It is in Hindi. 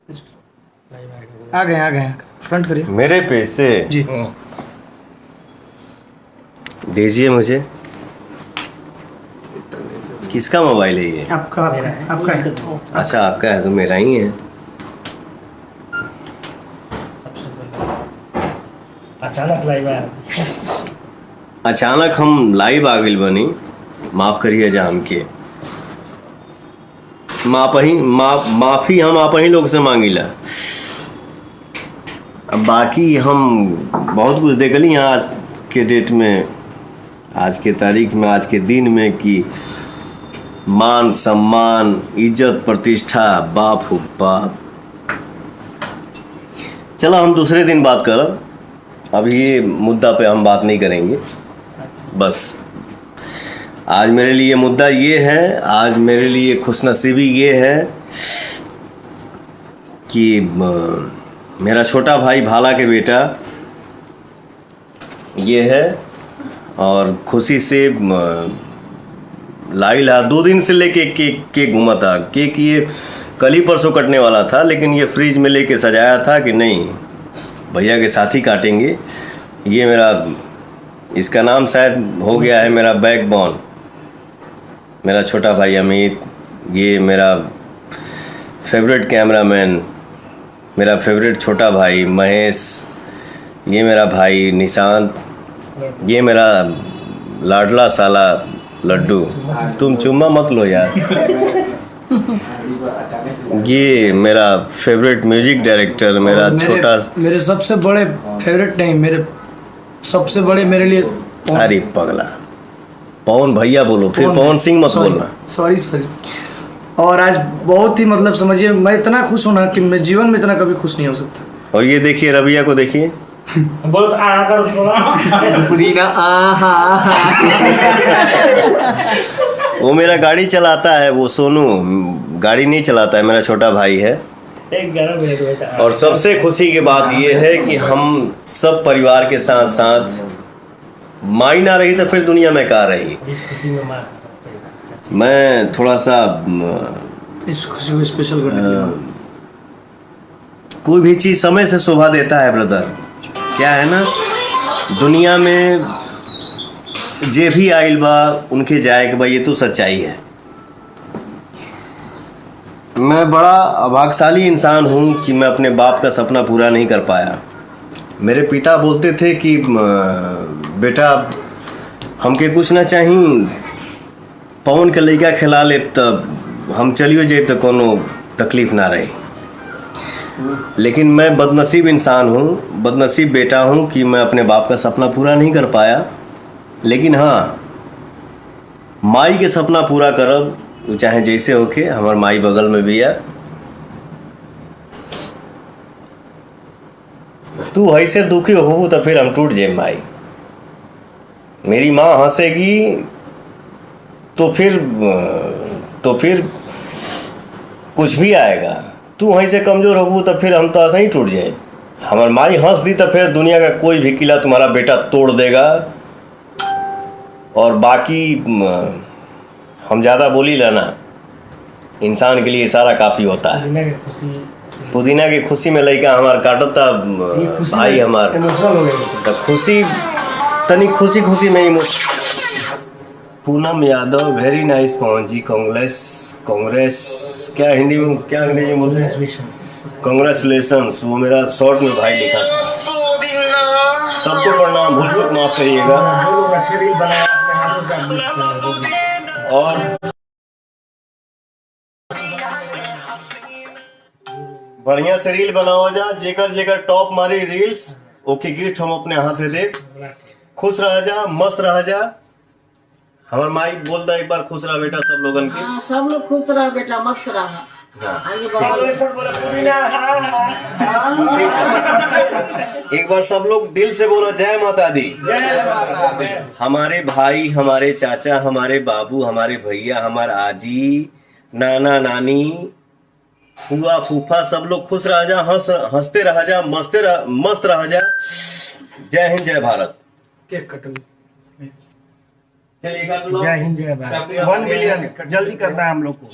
आ गए फ्रंट करिए। मेरे पेज से जी दीजिए मुझे। किसका मोबाइल है ये? आपका आपका है। अच्छा आपका है तो मेरा ही है। अचानक लाइव आया। अचानक हम लाइव आ गइल बनी, माफ करिए जान के। माफी हम आप ही लोग से मांगिला। अब बाकी हम बहुत कुछ देखली आज के डेट में, आज के तारीख में, आज के दिन में कि मान सम्मान इज्जत प्रतिष्ठा बाप हो बाप। चलो हम दूसरे दिन बात करब, अभी ये मुद्दा पे हम बात नहीं करेंगे। बस आज मेरे लिए मुद्दा ये है, आज मेरे लिए खुशनसीबी ये है कि मेरा छोटा भाई भाला के बेटा ये है और खुशी से लाइला 2 दिन से लेके केक घुमा था। केक ये कल ही परसों कटने वाला था, लेकिन ये फ्रिज में लेके सजाया था कि नहीं भैया के साथ ही काटेंगे। ये मेरा, इसका नाम शायद हो गया है मेरा बैकबोन, मेरा छोटा भाई अमित। ये मेरा फेवरेट कैमरामैन, मेरा फेवरेट छोटा भाई महेश। ये मेरा भाई निशांत। ये मेरा लाडला साला लड्डू। तुम चुम्मा मत लो यार। ये मेरा फेवरेट म्यूजिक डायरेक्टर, मेरा छोटा, मेरे सबसे बड़े फेवरेट नहीं, मेरे सबसे बड़े मेरे लिए अरे पगला पवन भैया बोलो, फिर पवन सिंह मत बोलना। सॉरी। और आज बहुत ही मतलब समझिए, मैं इतना खुश हूं ना कि मैं जीवन में इतना कभी खुश नहीं हो सकता। और ये देखिए रबिया को देखिए, बहुत पुदीना वो मेरा गाड़ी चलाता है, वो सोनू गाड़ी नहीं चलाता है, मेरा छोटा भाई है। और सबसे खुशी की बात ये है कि हम सब परिवार के साथ साथ, माई ना रही तो फिर दुनिया में क्या रही। इस खुशी में मैं थोड़ा सा इस खुशी को स्पेशल करने के लिए कोई भी चीज़ समय से शोभा देता है ब्रदर। क्या है ना, दुनिया में जे भी आइल बा उनके जाए के बा, ये तो सच्चाई है। मैं बड़ा अभाग्यशाली इंसान हूँ कि मैं अपने बाप का सपना पूरा नहीं कर पाया। मेरे पिता बोलते थे कि बेटा हमके कुछ ना चाहिए, पवन के लड़का खिला ले तब हम चलियो जाए तो कोनो तकलीफ ना रहे। लेकिन मैं बदनसीब इंसान हूँ, बदनसीब बेटा हूँ कि मैं अपने बाप का सपना पूरा नहीं कर पाया। लेकिन हाँ, माई के सपना पूरा करब, चाहे जैसे होके। हमार माई बगल में भी है। तू ऐसे दुखी हो तो फिर हम टूट जाए माई। मेरी माँ हंसेगी तो फिर कुछ भी आएगा। तू वहीं से कमज़ोर हो तो फिर हम तो ऐसा ही टूट जाए। हमार माई हंस दी तो फिर दुनिया का कोई भी किला तुम्हारा बेटा तोड़ देगा। और बाकी हम ज़्यादा बोली लेना, इंसान के लिए इशारा काफ़ी होता है। पुदीना की खुशी में लड़का हमार काटता भाई हमार, तो खुशी तनी खुशी खुशी में emotion. Poonam Yadav very nice Pawan ji, Congress क्या हिंदी में, क्या अंग्रेजी में बोलते हैं, कांग्रेचुलेशंस। वो मेरा शॉर्ट में भाई लिखा था। सबको प्रणाम, भूल चूक माफ करिएगा। और बढ़िया से रील बनाओ जा, जेकर टॉप मारी रील्स ओके गिफ्ट हम अपने हाथ से दे। खुश रह जा, मस्त रह जा। हमार माई बोल दा एक बार खुश रहा बेटा सब लोगन के। सब लोग खुश रहा बेटा, मस्त रहा। एक बार सब लोग दिल से बोलो जय माता दी। हमारे भाई, हमारे चाचा, हमारे बाबू, हमारे भैया, हमारे आजी, नाना नानी, फूआ फूफा, सब लोग खुश रह जा, हंसते रह जा, मस्त रह जा। जय हिंद, जय भारत। केक कटो। चलिए जय हिंद जय भारत। 1 मिलियन जल्दी करना है हम लोग को।